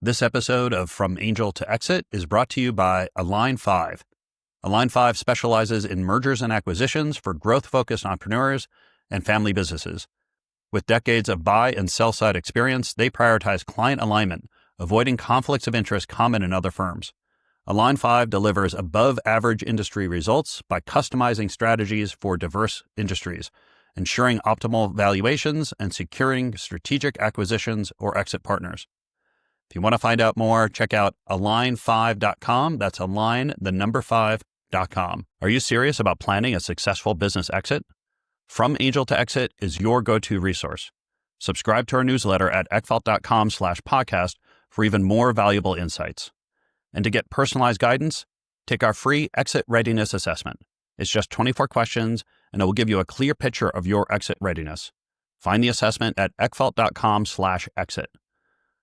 This episode of From Angel to Exit is brought to you by Align 5. Align 5 specializes in mergers and acquisitions for growth-focused entrepreneurs and family businesses. With decades of buy and sell side experience, they prioritize client alignment, avoiding conflicts of interest common in other firms. Align 5 delivers above average industry results by customizing strategies for diverse industries, ensuring optimal valuations and securing strategic acquisitions or exit partners. If you want to find out more, check out align5.com. That's align, the number 5.com. Are you serious about planning a successful business exit? From Angel to Exit is your go-to resource. Subscribe to our newsletter at eckfeldt.com/podcast for even more valuable insights. And to get personalized guidance, take our free exit readiness assessment. It's just 24 questions, and it will give you a clear picture of your exit readiness. Find the assessment at eckfeldt.com/exit.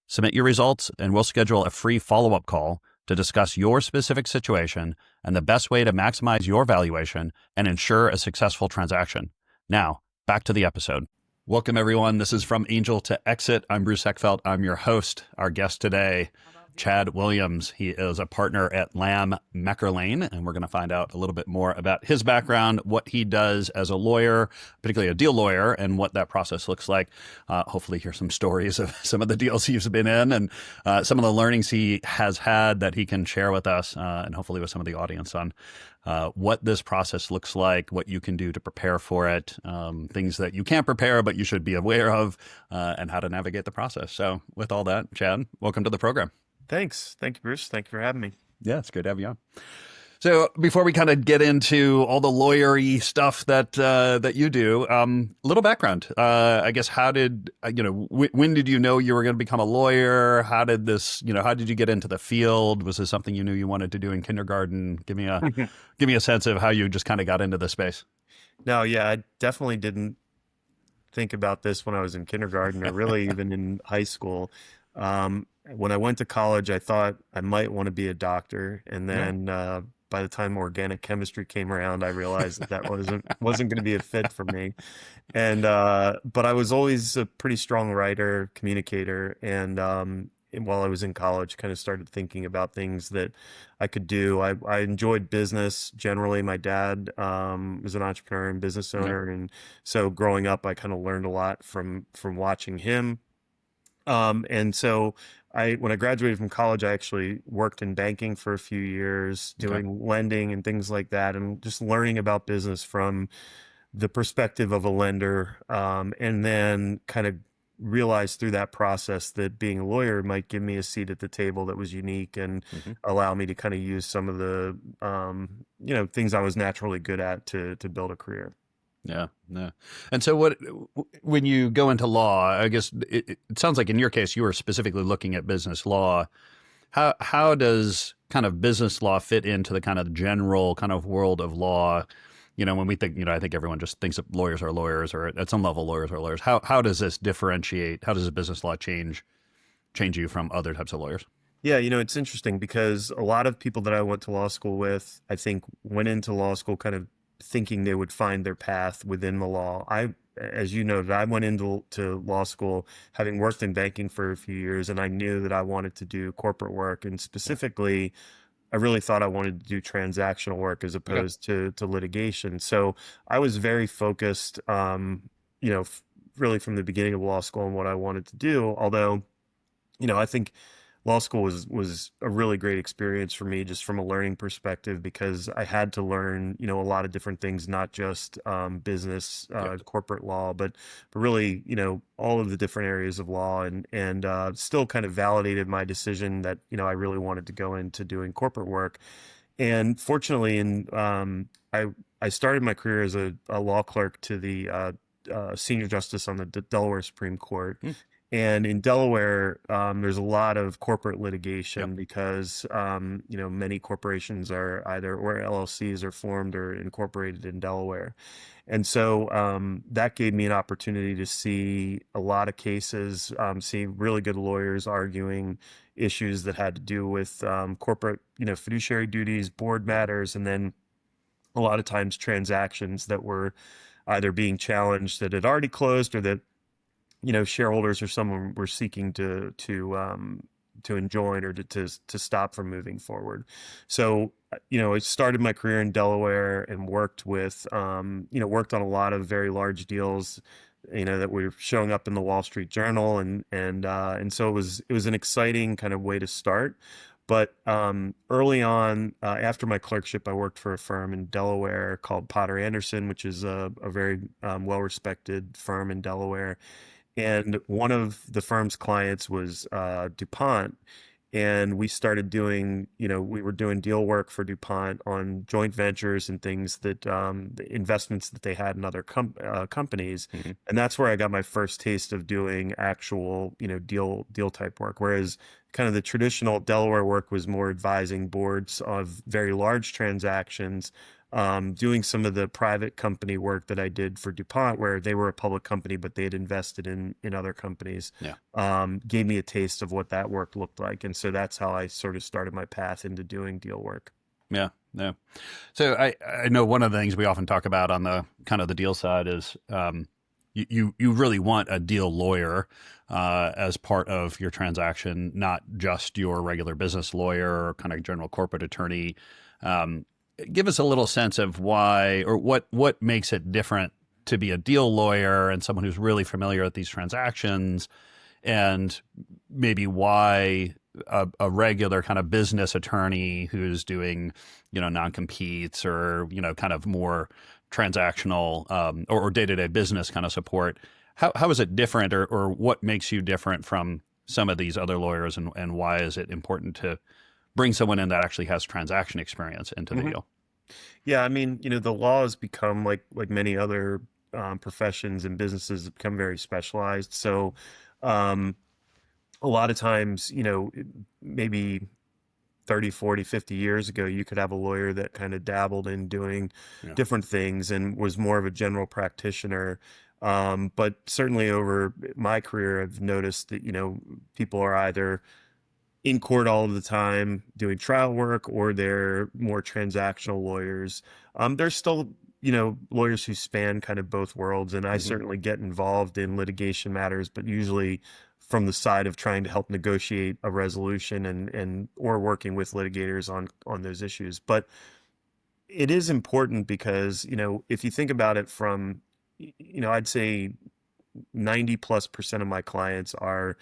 Submit your results, and we'll schedule a free follow-up call to discuss your specific situation and the best way to maximize your valuation and ensure a successful transaction. Now, back to the episode. Welcome, everyone. This is From Angel to Exit. I'm Bruce Eckfeldt. I'm your host. Our guest today, Chad Williams. He is a partner at Lamb McErlane, and we're going to find out a little bit more about his background, what he does as a lawyer, particularly a deal lawyer, and what that process looks like. Hopefully hear some stories of some of the deals he's been in and some of the learnings he has had that he can share with us and hopefully with some of the audience on what this process looks like, what you can do to prepare for it, things that you can't prepare but you should be aware of, and how to navigate the process. So with all that, Chad, welcome to the program. Thanks. Thank you, Bruce. Thank you for having me. Yeah, it's good to have you on. So before we kind of get into all the lawyery stuff that you do, little background. I guess how did when did you know you were going to become a lawyer? How did how did you get into the field? Was this something you knew you wanted to do in kindergarten? Give me a sense of how you just kind of got into the space. No, yeah, I definitely didn't think about this when I was in kindergarten or really even in high school. When I went to college, I thought I might want to be a doctor, and then by the time organic chemistry came around, I realized that wasn't going to be a fit for me. And but I was always a pretty strong writer, communicator, and while I was in college, kind of started thinking about things that I could do. I enjoyed business generally. My dad was an entrepreneur and business owner, and so growing up, I kind of learned a lot from watching him. And so when I graduated from college, I actually worked in banking for a few years, doing lending and things like that, and just learning about business from the perspective of a lender. And then kind of realized through that process that being a lawyer might give me a seat at the table that was unique and allow me to kind of use some of the, things I was naturally good at to build a career. Yeah. And so when you go into law, I guess it sounds like in your case, you were specifically looking at business law. How does kind of business law fit into the kind of general kind of world of law? When we think, I think everyone just thinks that lawyers are lawyers, or at some level lawyers are lawyers. How does this differentiate? How does business law change you from other types of lawyers? Yeah, it's interesting because a lot of people that I went to law school with, I think went into law school kind of thinking they would find their path within the law. As you noted, I went into law school having worked in banking for a few years, and I knew that I wanted to do corporate work. And specifically, I really thought I wanted to do transactional work as opposed to litigation. So I was very focused, really from the beginning of law school on what I wanted to do. Although, I think law school was a really great experience for me just from a learning perspective, because I had to learn, a lot of different things, not just business, corporate law, but really, all of the different areas of law, and still kind of validated my decision that, I really wanted to go into doing corporate work. And fortunately, I started my career as a law clerk to the senior justice on the Delaware Supreme Court. And in Delaware, there's a lot of corporate litigation because, many corporations are or LLCs are formed or incorporated in Delaware. And so that gave me an opportunity to see a lot of cases, see really good lawyers arguing issues that had to do with corporate, fiduciary duties, board matters, and then a lot of times transactions that were either being challenged that had already closed, or that shareholders or someone were seeking to enjoin or to stop from moving forward. So, I started my career in Delaware and worked with, worked on a lot of very large deals, that were showing up in the Wall Street Journal, and so it was an exciting kind of way to start. But early on, after my clerkship, I worked for a firm in Delaware called Potter Anderson, which is a very well-respected firm in Delaware. And one of the firm's clients was DuPont. And we started doing, we were doing deal work for DuPont on joint ventures and things the investments that they had in other companies. Mhm. And that's where I got my first taste of doing actual, deal type work. Whereas kind of the traditional Delaware work was more advising boards of very large transactions, doing some of the private company work that I did for DuPont, where they were a public company, but they had invested in other companies, Yeah. gave me a taste of what that work looked like. And so that's how I sort of started my path into doing deal work. Yeah. Yeah. So I know one of the things we often talk about on the kind of the deal side is you really want a deal lawyer as part of your transaction, not just your regular business lawyer or kind of general corporate attorney. Give us a little sense of why or what makes it different to be a deal lawyer and someone who's really familiar with these transactions, and maybe why a regular kind of business attorney who's doing, non-competes or, kind of more transactional or day-to-day business kind of support. How is it different, or what makes you different from some of these other lawyers, and why is it important to bring someone in that actually has transaction experience into the Mhm. deal? Yeah, I mean, the law has become like many other professions and businesses have become very specialized. So, um, a lot of times, maybe 30, 40, 50 years ago, you could have a lawyer that kind of dabbled in doing Yeah. different things and was more of a general practitioner. But certainly over my career, I've noticed that, people are either in court all of the time doing trial work, or they're more transactional lawyers. There's still, lawyers who span kind of both worlds, and I Hmm. certainly get involved in litigation matters, but usually from the side of trying to help negotiate a resolution and or working with litigators on those issues. But it is important because, if you think about it from, I'd say 90+% of my clients are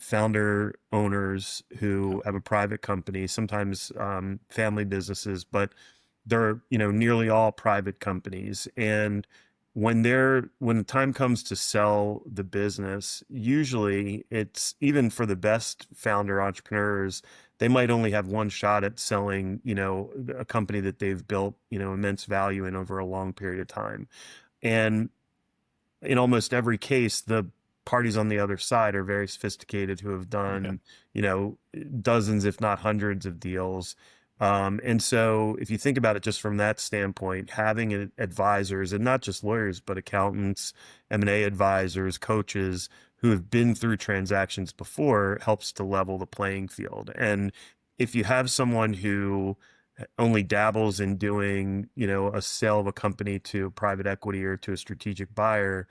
founder owners Yeah. who have a private company, sometimes family businesses, but they're, nearly all private companies. And when the time comes to sell the business, usually it's, even for the best founder entrepreneurs, they might only have one shot at selling, a company that they've built, immense value in over a long period of time. And in almost every case, the parties on the other side are very sophisticated, who have Yeah. done, dozens, if not hundreds of deals. And so if you think about it just from that standpoint, having advisors, and not just lawyers, but accountants, M&A advisors, coaches who have been through transactions before, helps to level the playing field. And if you have someone who only dabbles in doing, a sale of a company to private equity or to a strategic buyer,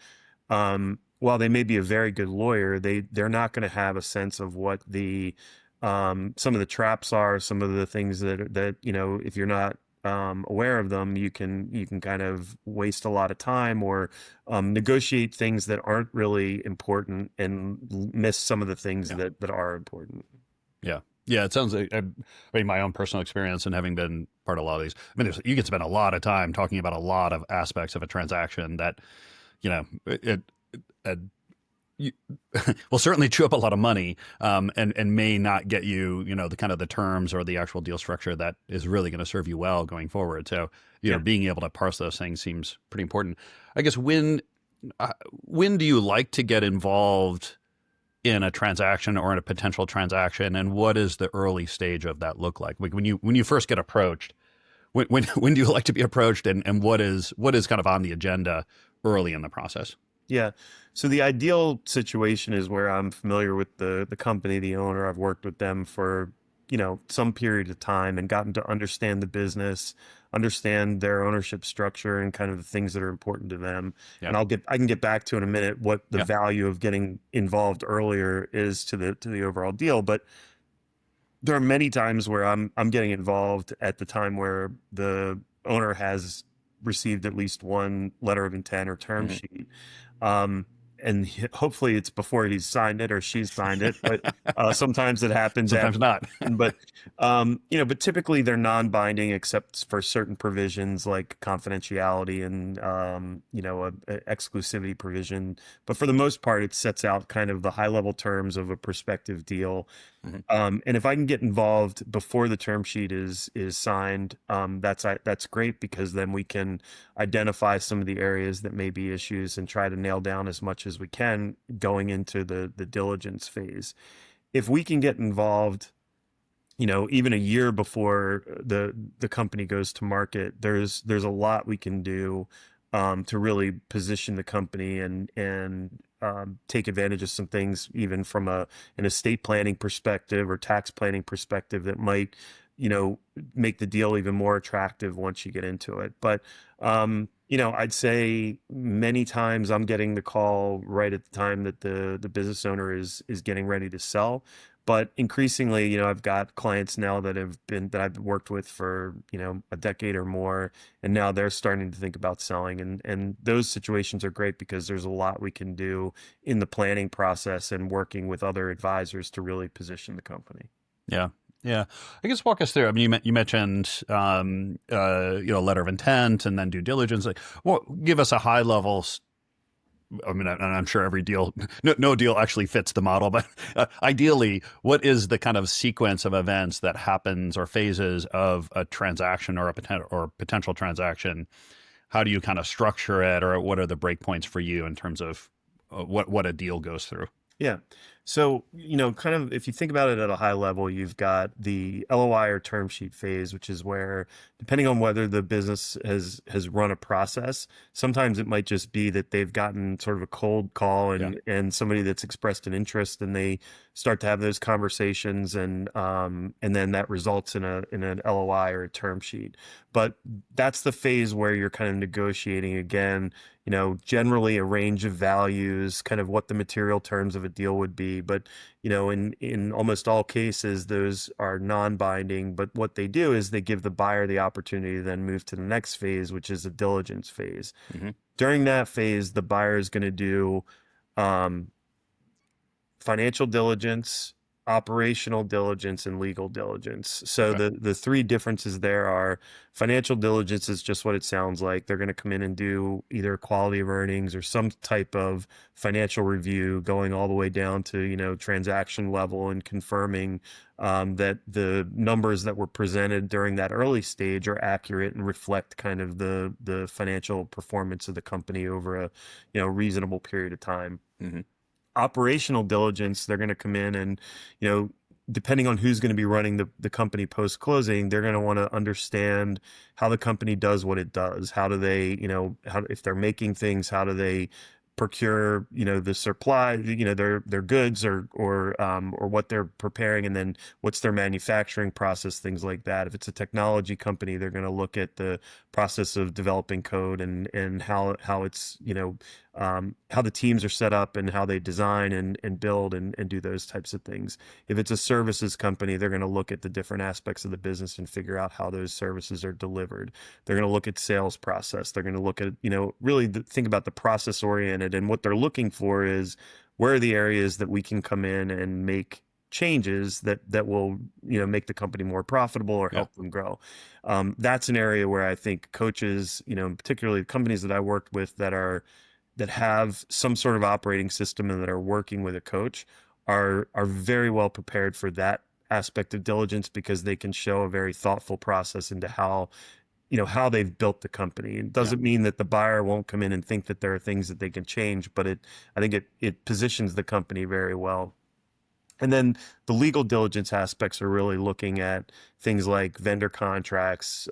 while they may be a very good lawyer, they're not going to have a sense of what the some of the traps are, some of the things that if you're not aware of them, you can kind of waste a lot of time, or negotiate things that aren't really important and miss some of the things Yeah. that are important. Yeah. Yeah. It sounds like, I mean, my own personal experience and having been part of a lot of these, I mean, you can spend a lot of time talking about a lot of aspects of a transaction that, it you, will certainly chew up a lot of money, and may not get you, the kind of the terms or the actual deal structure that is really going to serve you well going forward. So, Yeah. being able to parse those things seems pretty important. I guess when do you like to get involved in a transaction or in a potential transaction, and what does the early stage of that look like? Like when you first get approached, when do you like to be approached, and what is kind of on the agenda early in the process? Yeah. So the ideal situation is where I'm familiar with the company, the owner. I've worked with them for some period of time and gotten to understand the business, understand their ownership structure and kind of the things that are important to them. Yeah. And I can get back to in a minute what the Yeah. value of getting involved earlier is to the overall deal. But there are many times where I'm getting involved at the time where the owner has received at least one letter of intent or term sheet. Um, and hopefully it's before he's signed it or she's signed it, but sometimes it happens Sometimes after. not. But but typically they're non-binding except for certain provisions like confidentiality and a exclusivity provision. But for the most part, it sets out kind of the high-level terms of a prospective deal. And if I can get involved before the term sheet is signed, that's great because then we can identify some of the areas that may be issues and try to nail down as much as we can going into the diligence phase. If we can get involved, even a year before the company goes to market, there's a lot we can do to really position the company and take advantage of some things, even from an estate planning perspective or tax planning perspective that might, make the deal even more attractive once you get into it. But, I'd say many times I'm getting the call right at the time that the business owner is getting ready to sell. But increasingly, I've got clients now that I've worked with for, a decade or more, and now they're starting to think about selling. And those situations are great because there's a lot we can do in the planning process and working with other advisors to really position the company. Yeah. Yeah. I guess walk us through. I mean, you mentioned, letter of intent and then due diligence. Like, well, give us a high level. I mean, and I'm sure every deal, no deal actually fits the model, but ideally, what is the kind of sequence of events that happens or phases of a transaction or a potential transaction? How do you kind of structure it, or what are the breakpoints for you in terms of what a deal goes through? Yeah. So, kind of if you think about it at a high level, you've got the LOI or term sheet phase, which is where, depending on whether the business has run a process, sometimes it might just be that they've gotten sort of a cold call and somebody that's expressed an interest, and they start to have those conversations, and then that results in an LOI or a term sheet. But that's the phase where you're kind of negotiating again, generally a range of values, kind of what the material terms of a deal would be. But, in almost all cases, those are non-binding. But what they do is they give the buyer the opportunity to then move to the next phase, which is a diligence phase. Mm-hmm. During that phase, the buyer is going to do financial diligence, operational diligence, and legal diligence. So Okay. the three differences there are: financial diligence is just what it sounds like. They're going to come in and do either quality of earnings or some type of financial review, going all the way down to, transaction level and confirming that the numbers that were presented during that early stage are accurate and reflect kind of the financial performance of the company over a, reasonable period of time. Mm-hmm. Operational diligence, they're going to come in and, depending on who's going to be running the company post closing, they're going to want to understand how the company does what it does. How do they, if they're making things, how do they procure, the supply, their goods or what they're preparing, and then what's their manufacturing process, things like that. If it's a technology company, they're going to look at the process of developing code and how it's, how the teams are set up and how they design and build and do those types of things. If it's a services company, they're going to look at the different aspects of the business and figure out how those services are delivered. They're going to look at sales process. They're going to look at, really think about the process oriented, and what they're looking for is where are the areas that we can come in and make changes that will, make the company more profitable or help them grow. That's an area where I think coaches, particularly companies that I worked with that have some sort of operating system and that are working with a coach are very well prepared for that aspect of diligence, because they can show a very thoughtful process into how they've built the company. It doesn't mean that the buyer won't come in and think that there are things that they can change, but I think it positions the company very well. And then the legal diligence aspects are really looking at things like vendor contracts,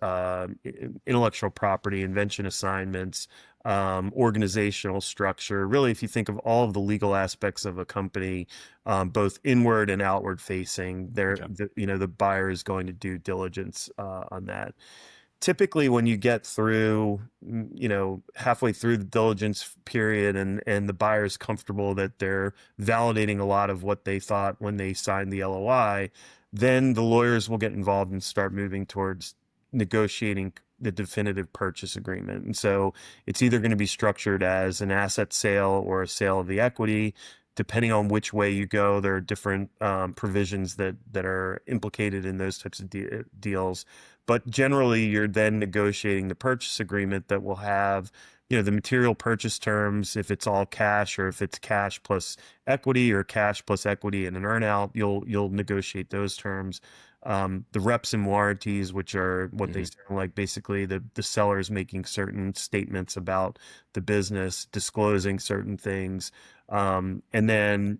intellectual property, invention assignments, organizational structure. Really, if you think of all of the legal aspects of a company, both inward and outward facing, Okay. the buyer is going to do diligence on that. Typically when you get through, halfway through the diligence period and the buyer's comfortable that they're validating a lot of what they thought when they signed the LOI, then the lawyers will get involved and start moving towards negotiating the definitive purchase agreement. And so it's either going to be structured as an asset sale or a sale of the equity. Depending on which way you go, there are different provisions that are implicated in those types of deals. But generally, you're then negotiating the purchase agreement that will have, the material purchase terms, if it's all cash or if it's cash plus equity or cash plus equity and an earnout, you'll negotiate those terms. The reps and warranties, which are what they sound like, basically the seller is making certain statements about the business, disclosing certain things. And then,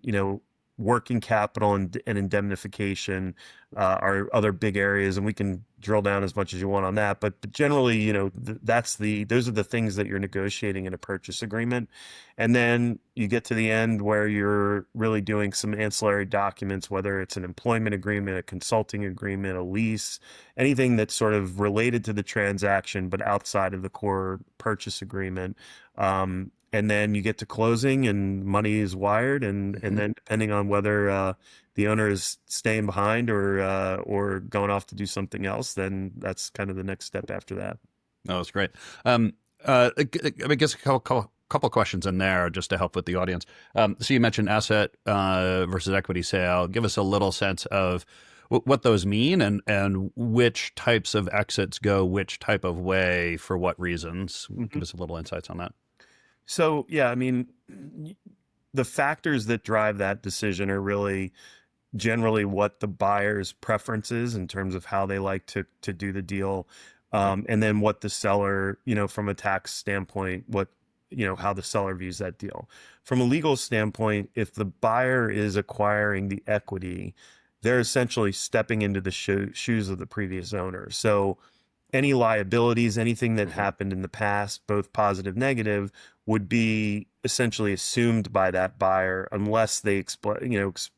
working capital and indemnification are other big areas, and we can drill down as much as you want on that. But generally, those are the things that you're negotiating in a purchase agreement. And then you get to the end where you're really doing some ancillary documents, whether it's an employment agreement, a consulting agreement, a lease, anything that's sort of related to the transaction, but outside of the core purchase agreement. And then you get to closing and money is wired. And then depending on whether the owner is staying behind or going off to do something else, then that's kind of the next step after that. Oh, that's great. I guess a couple questions in there just to help with the audience. So you mentioned asset versus equity sale. Give us a little sense of what those mean and which types of exits go which type of way for what reasons. Give us a little insights on that. So, yeah, I mean, the factors that drive that decision are really generally what the buyer's preference is in terms of how they like to do the deal. And then what the seller, from a tax standpoint, how the seller views that deal. From a legal standpoint, if the buyer is acquiring the equity, they're essentially stepping into the shoes of the previous owner. So any liabilities, anything that happened in the past, both positive, negative, would be essentially assumed by that buyer unless they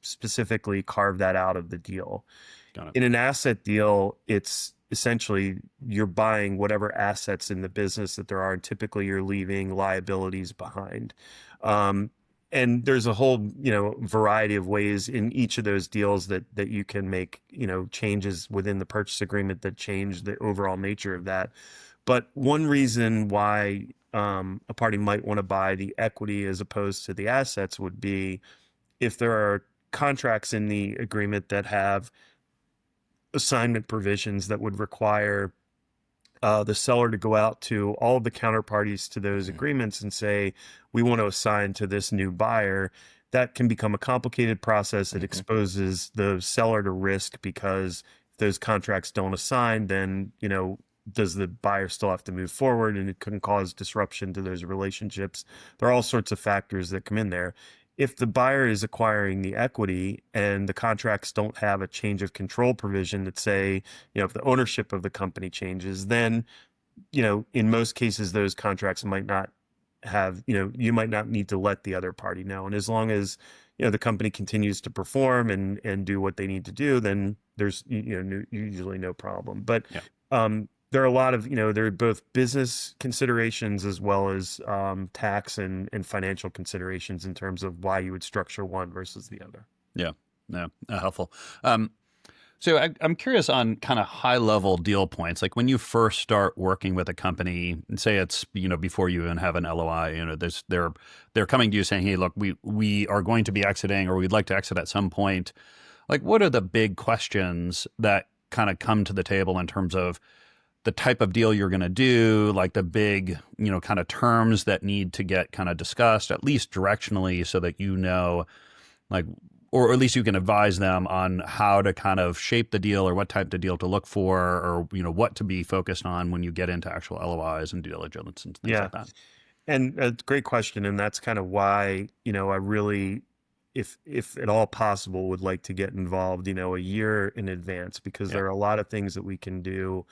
specifically carve that out of the deal. Got it. In an asset deal, it's essentially you're buying whatever assets in the business that there are, and typically you're leaving liabilities behind. And there's a whole, variety of ways in each of those deals that you can make, changes within the purchase agreement that change the overall nature of that. But one reason why a party might want to buy the equity as opposed to the assets would be if there are contracts in the agreement that have assignment provisions that would require the seller to go out to all of the counterparties to those agreements and say, we want to assign to this new buyer. That can become a complicated process. It exposes the seller to risk because if those contracts don't assign, then, does the buyer still have to move forward? And it can cause disruption to those relationships. There are all sorts of factors that come in there. If the buyer is acquiring the equity and the contracts don't have a change of control provision that say, if the ownership of the company changes, then, in most cases, those contracts might not have, you might not need to let the other party know. And as long as, the company continues to perform and do what they need to do, then there's, usually no problem. But, there are a lot of, there are both business considerations as well as tax and financial considerations in terms of why you would structure one versus the other. Yeah, helpful. So I'm curious on kind of high level deal points. Like when you first start working with a company, and say it's, before you even have an LOI, they're coming to you saying, hey, look, we are going to be exiting or we'd like to exit at some point. Like what are the big questions that kind of come to the table in terms of the type of deal you're going to do, like the big, kind of terms that need to get kind of discussed, at least directionally, so that like, or at least you can advise them on how to kind of shape the deal or what type of deal to look for or, what to be focused on when you get into actual LOIs and due diligence and things like that. And a great question. And that's kind of why, I really if at all possible, would like to get involved, a year in advance, because Yeah. there are a lot of things that we can do,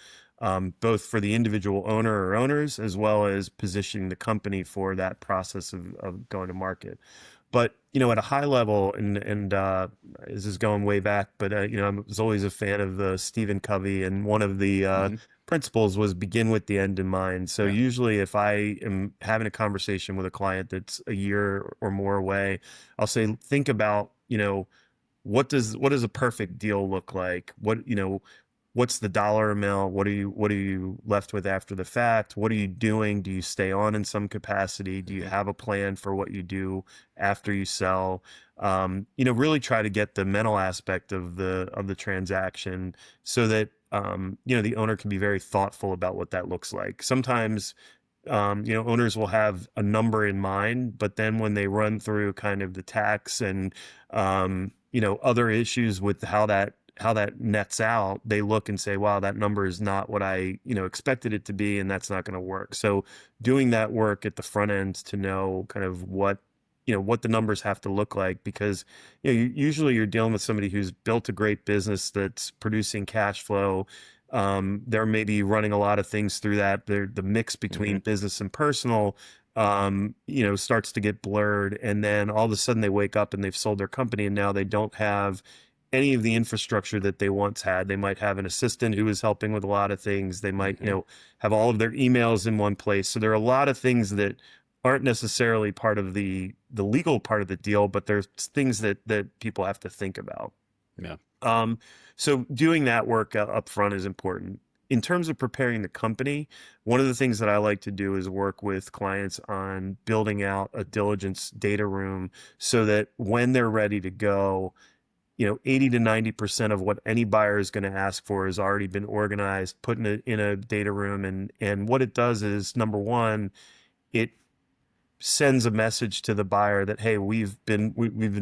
both for the individual owner or owners, as well as positioning the company for that process of going to market. But at a high level, and this is going way back, but I was always a fan of Stephen Covey, and one of the Hmm. principles was begin with the end in mind. So Yeah. usually, if I am having a conversation with a client that's a year or more away, I'll say, think about, what does a perfect deal look like? What's the dollar amount? What are you left with after the fact? What are you doing? Do you stay on in some capacity? Do you Hmm. have a plan for what you do after you sell? Really try to get the mental aspect of the transaction, so that the owner can be very thoughtful about what that looks like. Sometimes owners will have a number in mind, but then when they run through kind of the tax and other issues with how that nets out, they look and say, wow, that number is not what I expected it to be, and that's not going to work. So doing that work at the front end to know kind of what the numbers have to look like, because usually you're dealing with somebody who's built a great business that's producing cash flow. They're maybe running a lot of things through that. The mix Hmm. between business and personal, starts to get blurred. And then all of a sudden they wake up and they've sold their company, and now they don't have any of the infrastructure that they once had. They might have an assistant who is helping with a lot of things. They might, Hmm. have all of their emails in one place. So there are a lot of things that aren't necessarily part of the legal part of the deal, but there's things that people have to think about. Yeah. Um, so doing that work up front is important. In terms of preparing the company, one of the things that I like to do is work with clients on building out a diligence data room, so that when they're ready to go, 80 to 90% of what any buyer is going to ask for has already been organized, put in a data room. And what it does is, number one, it sends a message to the buyer that, hey, we've been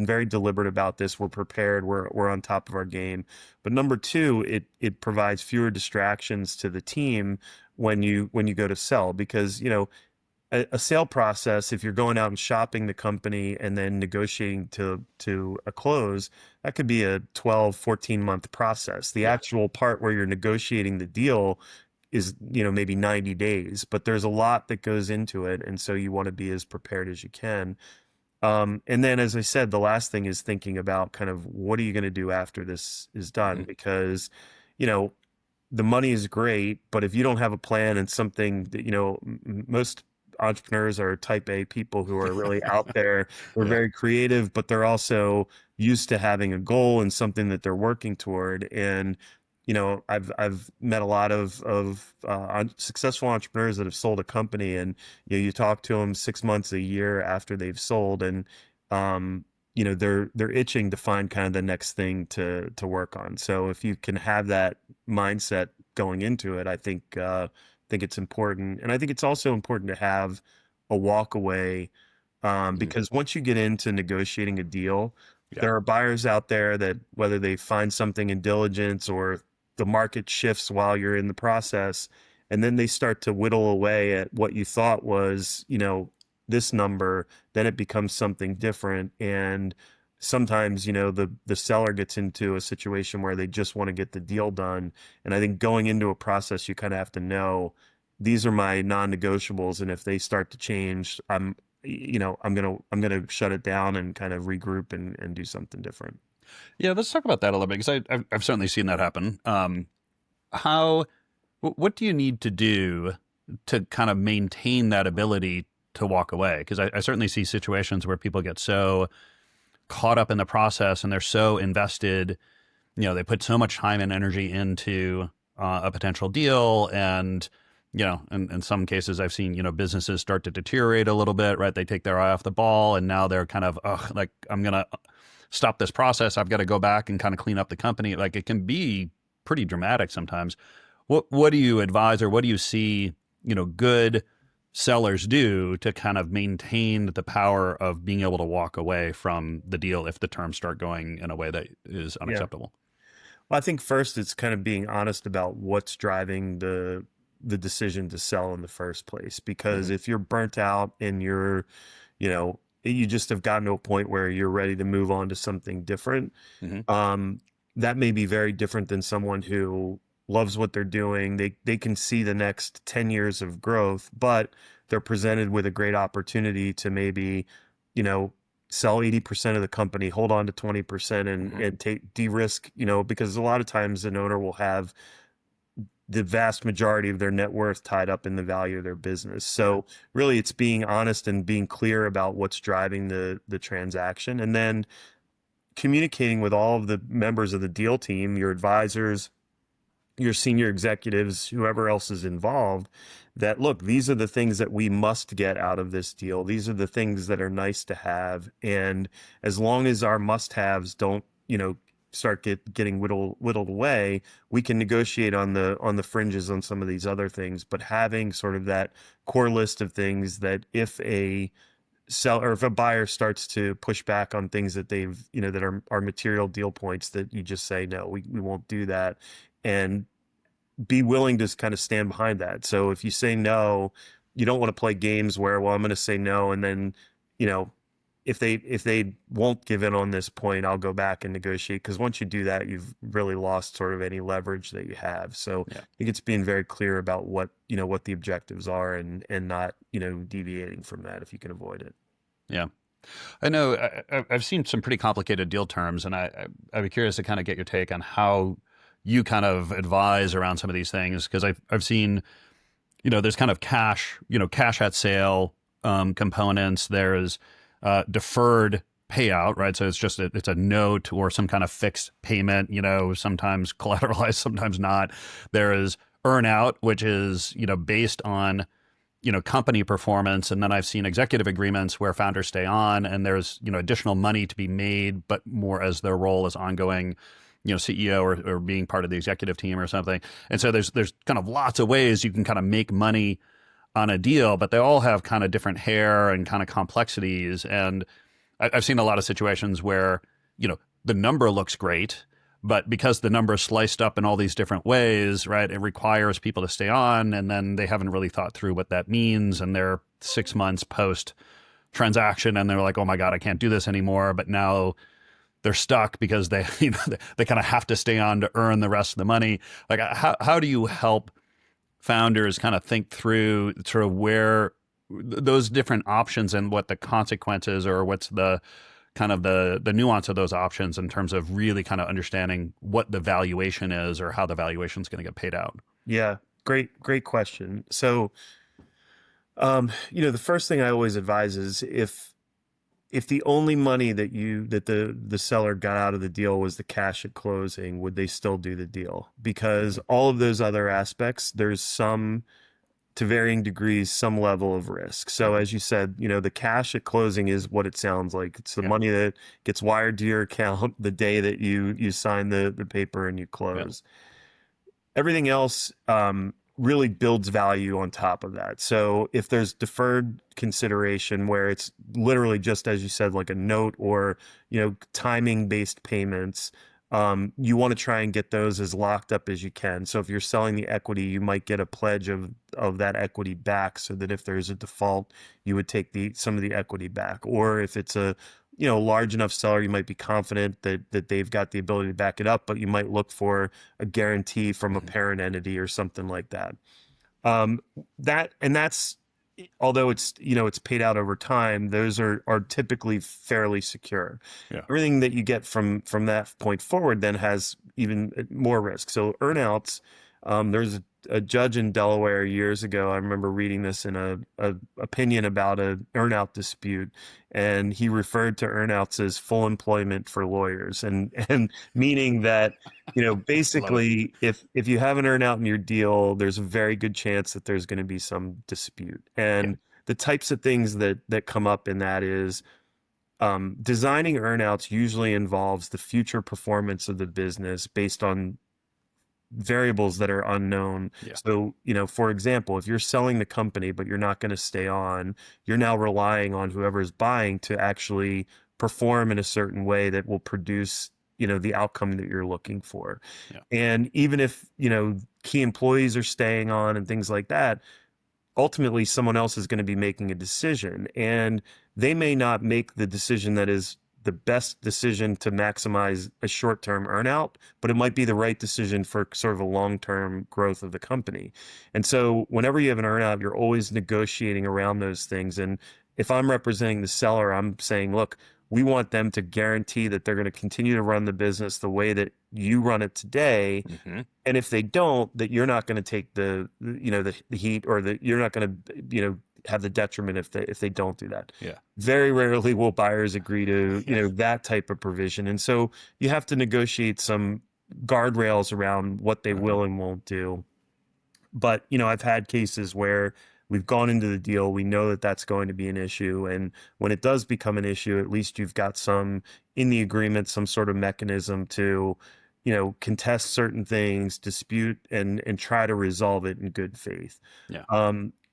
very deliberate about this. We're prepared. We're on top of our game. But number two, it provides fewer distractions to the team when you go to sell, because a sale process, if you're going out and shopping the company and then negotiating to a close, that could be a 12-14 month process. The Yeah. actual part where you're negotiating the deal is maybe 90 days, but there's a lot that goes into it, and so you want to be as prepared as you can. And then, as I said, the last thing is thinking about kind of what are you going to do after this is done, Hmm. because you know the money is great, but if you don't have a plan and something that, most entrepreneurs are type A people who are really out there. They're Yeah. very creative, but they're also used to having a goal and something that they're working toward. And, I've met a lot of successful entrepreneurs that have sold a company, and, you talk to them 6 months, a year after they've sold, and, they're itching to find kind of the next thing to work on. So if you can have that mindset going into it, I think it's important. And I think it's also important to have a walk away, Hmm. because once you get into negotiating a deal, Yeah. there are buyers out there that, whether they find something in diligence or the market shifts while you're in the process, and then they start to whittle away at what you thought was, this number, then it becomes something different. And sometimes, the seller gets into a situation where they just want to get the deal done. And I think going into a process, you kind of have to know, these are my non-negotiables, and if they start to change, I'm gonna shut it down and kind of regroup and do something different. Yeah. Let's talk about that a little bit, because I've certainly seen that happen. How what do you need to do to kind of maintain that ability to walk away? Because I certainly see situations where people get so caught up in the process and they're so invested. They put so much time and energy into a potential deal, and in some cases I've seen businesses start to deteriorate a little bit. Right, they take their eye off the ball, and now they're kind of like, I'm gonna stop this process. I've got to go back and kind of clean up the company. Like, it can be pretty dramatic sometimes. What do you advise, or what do you see good sellers do to kind of maintain the power of being able to walk away from the deal if the terms start going in a way that is Yeah. unacceptable? Well, I think first it's kind of being honest about what's driving the decision to sell in the first place. Because Hmm. if you're burnt out and you're, you know, you just have gotten to a point where you're ready to move on to something different. Hmm. Um, that may be very different than someone who loves what they're doing. They can see the next 10 years of growth, but they're presented with a great opportunity to maybe, you know, sell 80% of the company, hold on to 20% Hmm. and take de-risk, because a lot of times an owner will have the vast majority of their net worth tied up in the value of their business. Yeah. So really it's being honest and being clear about what's driving the transaction, and then communicating with all of the members of the deal team, your advisors, your senior executives, whoever else is involved, that look, these are the things that we must get out of this deal. These are the things that are nice to have. And as long as our must haves don't, start getting whittled away, we can negotiate on the fringes on some of these other things. But having sort of that core list of things that if a seller or if a buyer starts to push back on things that they've, that are material deal points, that you just say, no, we won't do that. And be willing to kind of stand behind that. So if you say no, you don't want to play games where, well, I'm going to say no, and then, you know, if they won't give in on this point, I'll go back and negotiate. Because once you do that, you've really lost sort of any leverage that you have. So Yeah. I think it's being very clear about what the objectives are, and not, deviating from that if you can avoid it. Yeah. I know I've seen some pretty complicated deal terms, and I'd be curious to kind of get your take on how you kind of advise around some of these things, because I've seen, there's kind of cash at sale components. There's deferred payout, right? So it's a note or some kind of fixed payment, sometimes collateralized, sometimes not. There is earnout, which is, based on, company performance. And then I've seen executive agreements where founders stay on and there's, additional money to be made, but more as their role as ongoing, CEO or being part of the executive team or something. And so there's kind of lots of ways you can kind of make money on a deal, but they all have kind of different hair and kind of complexities. And I've seen a lot of situations where, the number looks great, but because the number is sliced up in all these different ways, right, it requires people to stay on, and then they haven't really thought through what that means, and they're 6 months post transaction, and they're like, oh my God, I can't do this anymore. But now they're stuck because they, they kind of have to stay on to earn the rest of the money. Like, how do you help founders kind of think through sort of where those different options and what the consequences, or what's the kind of the nuance of those options in terms of really kind of understanding what the valuation is or how the valuation is going to get paid out? Yeah, great question. So, the first thing I always advise is if the only money that the seller got out of the deal was the cash at closing, would they still do the deal? Because all of those other aspects, there's some, to varying degrees, some level of risk. So as you said, the cash at closing is what it sounds like. It's the Yeah. money that gets wired to your account the day that you sign the paper and you Yeah. close. Everything else really builds value on top of that. So if there's deferred consideration where it's literally just, as you said, like a note, or timing based payments, you want to try and get those as locked up as you can. So if you're selling the equity, you might get a pledge of that equity back, so that if there's a default, you would take some of the equity back. Or if it's a large enough seller, you might be confident that they've got the ability to back it up, but you might look for a guarantee from a Mhm. parent entity or something like that. Um, that's, although it's paid out over time, those are typically fairly secure. Yeah. Everything that you get from that point forward then has even more risk. So earnouts, there's a judge in Delaware years ago. I remember reading this in a opinion about a earnout dispute, and he referred to earnouts as full employment for lawyers, and meaning that, Love it. basically, if you have an earnout in your deal, there's a very good chance that there's going to be some dispute. Yeah. And the types of things that come up in that is, designing earnouts usually involves the future performance of the business based on variables that are unknown. Yeah. So, for example, if you're selling the company, but you're not going to stay on, you're now relying on whoever's buying to actually perform in a certain way that will produce, the outcome that you're looking for. Yeah. And even if, key employees are staying on and things like that, ultimately someone else is going to be making a decision, and they may not make the decision that is the best decision to maximize a short-term earnout, but it might be the right decision for sort of a long-term growth of the company. And so whenever you have an earnout, you're always negotiating around those things. And if I'm representing the seller, I'm saying, look, we want them to guarantee that they're going to continue to run the business the way that you run it today. Mm-hmm. And if they don't, that you're not going to take the heat, or that you're not going to, have the detriment if they don't do that. Yeah. Very rarely will buyers agree to, Yeah. that type of provision. And so you have to negotiate some guardrails around what they will and won't do. But, I've had cases where we've gone into the deal, we know that that's going to be an issue. And when it does become an issue, at least you've got some in the agreement, some sort of mechanism to, contest certain things, dispute, and try to resolve it in good faith. Yeah.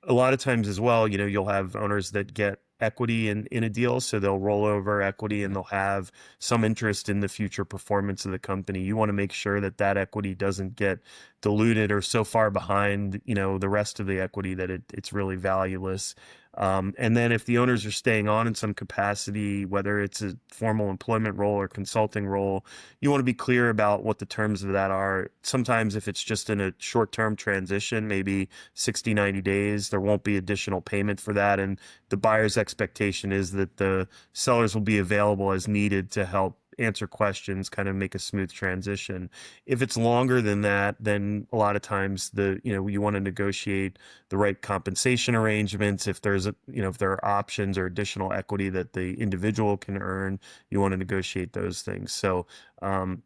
A lot of times as well, you'll have owners that get equity in a deal, so they'll roll over equity and they'll have some interest in the future performance of the company. You want to make sure that that equity doesn't get diluted or so far behind, the rest of the equity that it's really valueless. And then if the owners are staying on in some capacity, whether it's a formal employment role or consulting role, you want to be clear about what the terms of that are. Sometimes if it's just in a short-term transition, maybe 60, 90 days, there won't be additional payment for that. And the buyer's expectation is that the sellers will be available as needed to help answer questions, kind of make a smooth transition. If it's longer than that, then a lot of times you want to negotiate the right compensation arrangements. If there's if there are options or additional equity that the individual can earn, you want to negotiate those things. So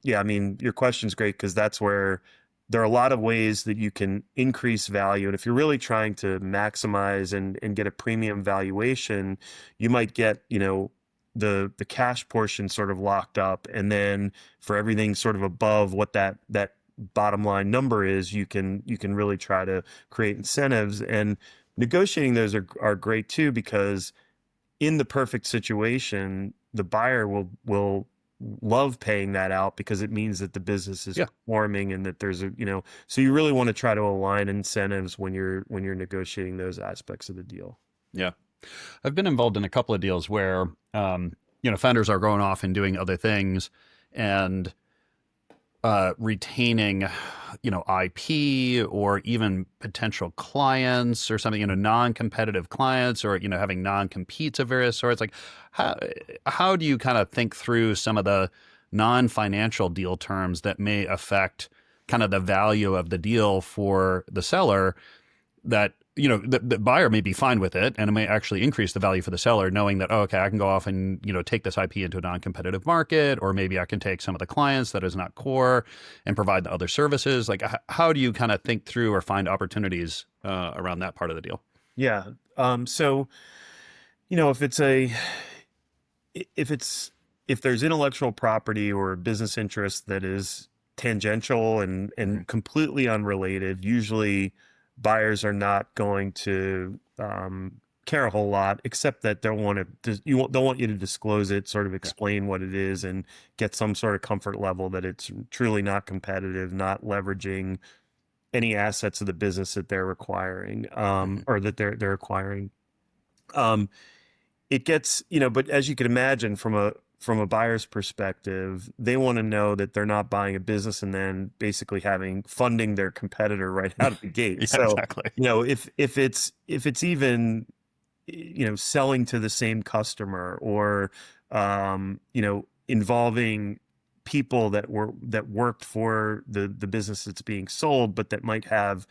your question's great, because that's where there are a lot of ways that you can increase value. And if you're really trying to maximize and get a premium valuation, you might get, the cash portion sort of locked up. And then for everything sort of above what that bottom line number is, you can really try to create incentives. And negotiating those are great too, because in the perfect situation, the buyer will love paying that out, because it means that the business is performing and that there's so you really want to try to align incentives when you're negotiating those aspects of the deal. Yeah. I've been involved in a couple of deals where, founders are going off and doing other things and retaining, IP or even potential clients or something, non-competitive clients, or, having non-competes of various sorts. Like, how do you kind of think through some of the non-financial deal terms that may affect kind of the value of the deal for the seller, that the buyer may be fine with it, and it may actually increase the value for the seller, knowing that, okay, I can go off and, take this IP into a non-competitive market, or maybe I can take some of the clients that is not core and provide the other services. Like, how do you kind of think through or find opportunities around that part of the deal? Yeah. So, if there's intellectual property or business interest that is tangential and completely unrelated, usually buyers are not going to care a whole lot, except that they'll want you to disclose it, sort of explain what it is, and get some sort of comfort level that it's truly not competitive, not leveraging any assets of the business that they're requiring, or that they're acquiring. It gets, but as you can imagine, from a buyer's perspective, they want to know that they're not buying a business and then basically funding their competitor right out of the gate. Yeah, so, exactly. if it's even, selling to the same customer, or, involving people that worked for the business that's being sold, but that might have,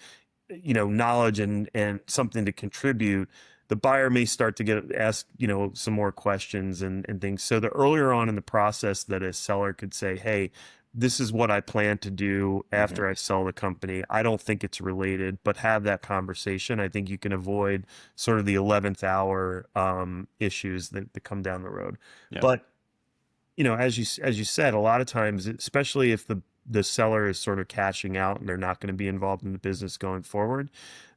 knowledge and something to contribute, the buyer may start to ask, some more questions and things. So the earlier on in the process that a seller could say, hey, this is what I plan to do after I sell the company, I don't think it's related, but have that conversation. I think you can avoid sort of the 11th hour issues that come down the road. Yeah. But, as you said, a lot of times, especially if the seller is sort of cashing out and they're not going to be involved in the business going forward,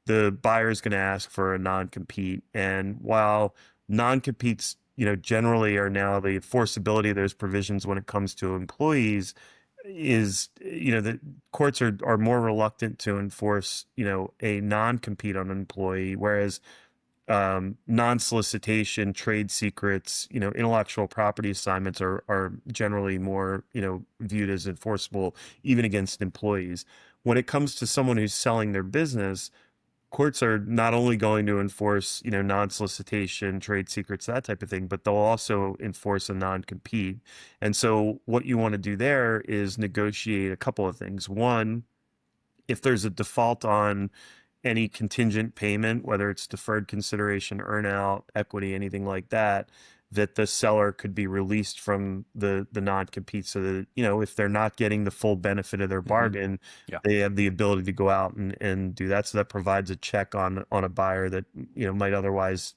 the buyer is going to ask for a non-compete. And while non-competes, generally are now the enforceability of those provisions when it comes to employees, is, the courts are more reluctant to enforce, a non-compete on an employee, whereas non-solicitation, trade secrets, intellectual property assignments are generally more, viewed as enforceable even against employees. When it comes to someone who's selling their business, courts are not only going to enforce, non-solicitation, trade secrets, that type of thing, but they'll also enforce a non-compete. And so what you want to do there is negotiate a couple of things. One, if there's a default on any contingent payment, whether it's deferred consideration, earnout, equity, anything like that, that the seller could be released from the non-compete, so that, if they're not getting the full benefit of their bargain, Yeah. they have the ability to go out and do that. So that provides a check on a buyer that, might otherwise,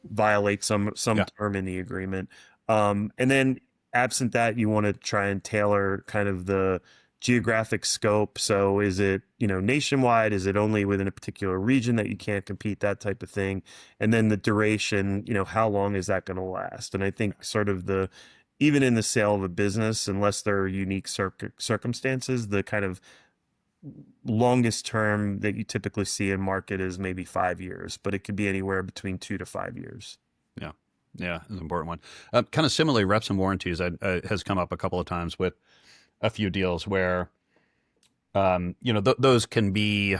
violate some Yeah. term in the agreement. And then absent that, you want to try and tailor kind of the geographic scope. So is it, nationwide? Is it only within a particular region that you can't compete, that type of thing? And then the duration, how long is that going to last? And I think sort of even in the sale of a business, unless there are unique circumstances, the kind of longest term that you typically see in market is maybe 5 years, but it could be anywhere between 2 to 5 years. Yeah. Yeah. It's an important one. Kind of similarly, reps and warranties has come up a couple of times with a few deals where, those can be,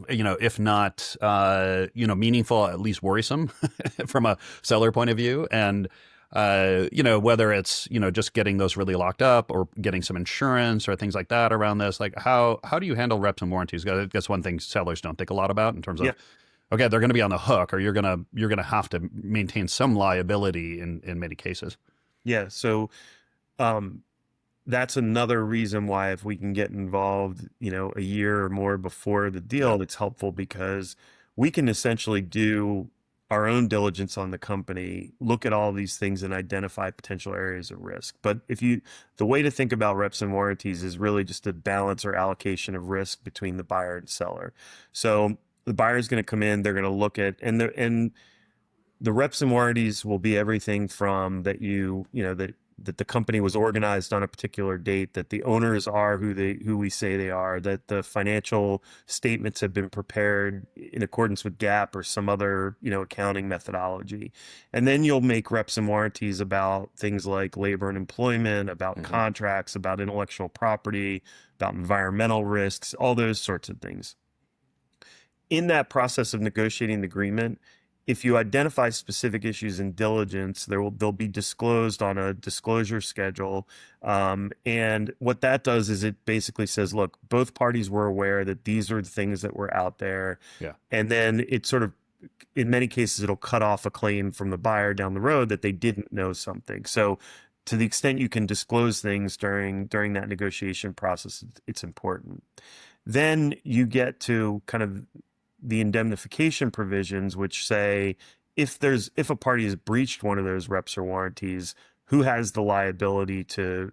if not, meaningful, at least worrisome from a seller point of view. And, whether it's, just getting those really locked up or getting some insurance or things like that around this, like how do you handle reps and warranties? I guess one thing sellers don't think a lot about in terms of, Yeah. okay, they're going to be on the hook, or you're going to have to maintain some liability in many cases. Yeah. So, that's another reason why, if we can get involved, a year or more before the deal, it's helpful, because we can essentially do our own diligence on the company, look at all these things and identify potential areas of risk. But the way to think about reps and warranties is really just a balance or allocation of risk between the buyer and seller. So the buyer is going to come in, they're going to look at, and the reps and warranties will be everything from that, that the company was organized on a particular date, that the owners are who we say they are, that the financial statements have been prepared in accordance with GAAP or some other, accounting methodology. And then you'll make reps and warranties about things like labor and employment, about contracts, about intellectual property, about environmental risks, all those sorts of things. In that process of negotiating the agreement, if you identify specific issues in diligence, they'll be disclosed on a disclosure schedule. And what that does is it basically says, look, both parties were aware that these are the things that were out there. Yeah. And then it sort of, in many cases, it'll cut off a claim from the buyer down the road that they didn't know something. So to the extent you can disclose things during that negotiation process, it's important. Then you get to kind of the indemnification provisions, which say if a party has breached one of those reps or warranties, who has the liability to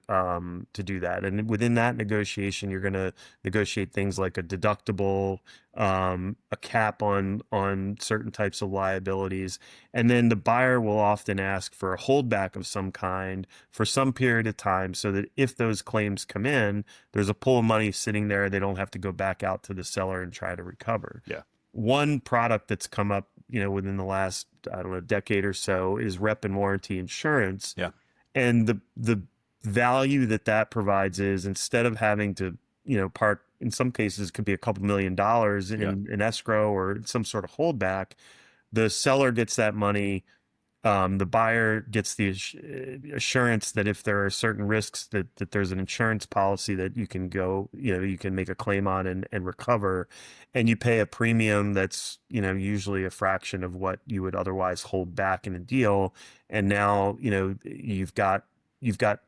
do that? And within that negotiation, you're going to negotiate things like a deductible, a cap on certain types of liabilities, and then the buyer will often ask for a holdback of some kind for some period of time, so that if those claims come in, there's a pool of money sitting there. They don't have to go back out to the seller and try to recover. Yeah. One product that's come up, within the last, I don't know, decade or so is rep and warranty insurance. Yeah. And the value that provides is, instead of having to, park, in some cases, it could be a couple $1 million in escrow or some sort of holdback, the seller gets that money. The buyer gets the assurance that if there are certain risks, that there's an insurance policy that you can go, you can make a claim on and recover, and you pay a premium that's, usually a fraction of what you would otherwise hold back in a deal. And now, you've got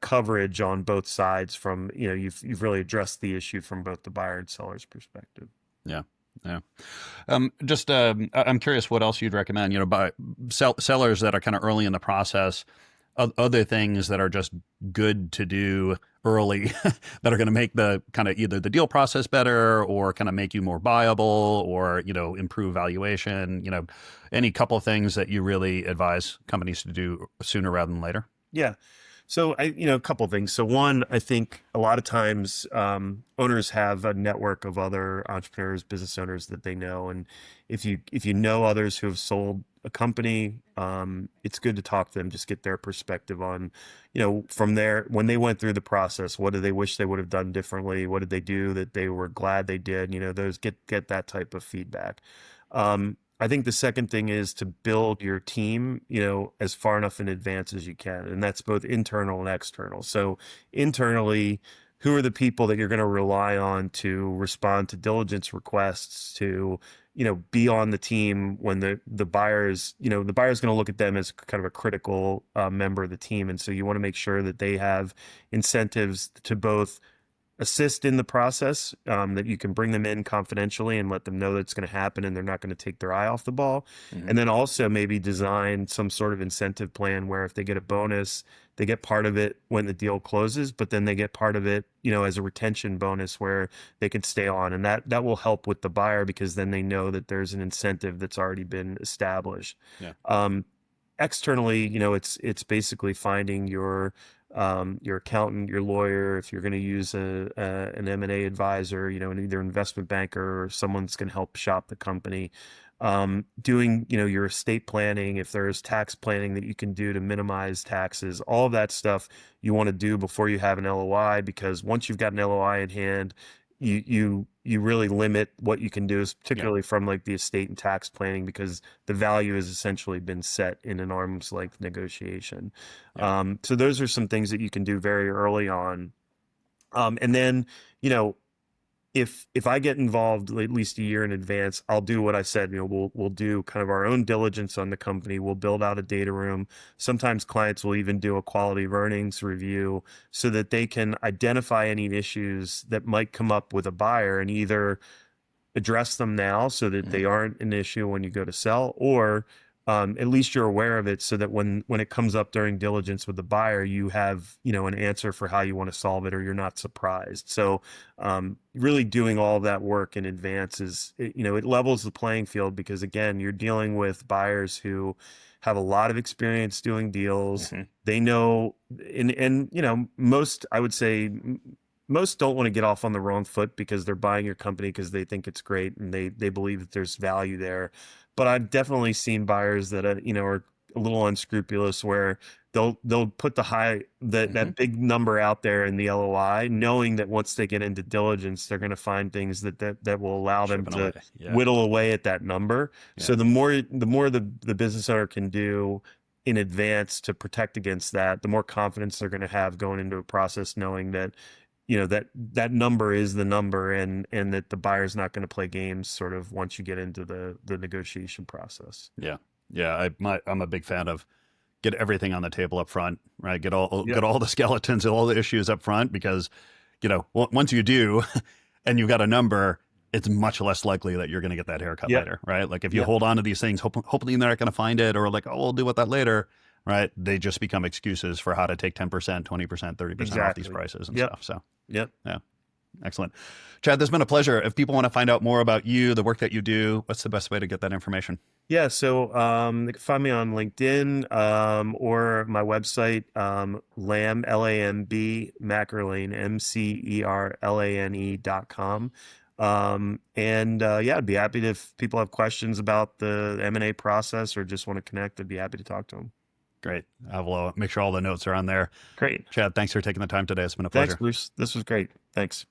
coverage on both sides from, you've really addressed the issue from both the buyer and seller's perspective. Yeah. Yeah. I'm curious what else you'd recommend, by sellers that are kind of early in the process, other things that are just good to do early that are going to make the kind of either the deal process better or kind of make you more viable or, improve valuation, any couple of things that you really advise companies to do sooner rather than later? Yeah. So a couple of things. So one, I think a lot of times owners have a network of other entrepreneurs, business owners that they know, and if you know others who have sold a company, it's good to talk to them, just get their perspective on, from there when they went through the process, what do they wish they would have done differently? What did they do that they were glad they did? Those get that type of feedback. I think the second thing is to build your team, as far enough in advance as you can. And that's both internal and external. So internally, who are the people that you're going to rely on to respond to diligence requests, to, be on the team when the buyers, the buyer's going to look at them as kind of a critical member of the team. And so you want to make sure that they have incentives to both assist in the process, that you can bring them in confidentially and let them know that it's going to happen and they're not going to take their eye off the ball. Mm-hmm. And then also maybe design some sort of incentive plan where if they get a bonus, they get part of it when the deal closes, but then they get part of it, as a retention bonus where they can stay on. And that will help with the buyer because then they know that there's an incentive that's already been established. Yeah. Externally, it's basically finding your accountant, your lawyer, if you're going to use an M&A advisor, and either investment banker or someone that's going to help shop the company. Doing, your estate planning, if there's tax planning that you can do to minimize taxes, all of that stuff you want to do before you have an LOI, because once you've got an LOI in hand, you really limit what you can do, particularly from like the estate and tax planning, because the value has essentially been set in an arm's length negotiation. Yeah. So those are some things that you can do very early on. And then, if I get involved at least a year in advance, I'll do what I said. We'll do kind of our own diligence on the company. We'll build out a data room. Sometimes clients will even do a quality of earnings review so that they can identify any issues that might come up with a buyer and either address them now so that they aren't an issue when you go to sell, or at least you're aware of it so that when it comes up during diligence with the buyer, you have, an answer for how you want to solve it, or you're not surprised. So really doing all of that work in advance is, it levels the playing field, because again, you're dealing with buyers who have a lot of experience doing deals. Mm-hmm. They know, and most, I would say, most don't want to get off on the wrong foot because they're buying your company because they think it's great and they believe that there's value there. But I've definitely seen buyers that are a little unscrupulous, where they'll put that big number out there in the LOI, knowing that once they get into diligence, they're going to find things that will allow them to whittle away at that number. Yeah. So the more the business owner can do in advance to protect against that, the more confidence they're going to have going into a process, knowing that that number is the number, and that the buyer's not going to play games sort of once you get into the negotiation process. Yeah. Yeah. I'm a big fan of get everything on the table up front, right? Get all the skeletons and all the issues up front, because, once you do and you've got a number, it's much less likely that you're going to get that haircut later, right? Like if you hold on to these things, hopefully they're not going to find it, or like, oh, we'll deal with that later. Right. They just become excuses for how to take 10%, 20%, 30% off these prices and stuff. So, yeah. Excellent. Chad, this has been a pleasure. If people want to find out more about you, the work that you do, what's the best way to get that information? Yeah. So, they can find me on LinkedIn, or my website, Lamb, Lamb McErlane, McErlane.com. I'd be happy if people have questions about the M&A process or just want to connect. I'd be happy to talk to them. Great. I will make sure all the notes are on there. Great. Chad, thanks for taking the time today. It's been a pleasure. Thanks, Bruce. This was great. Thanks.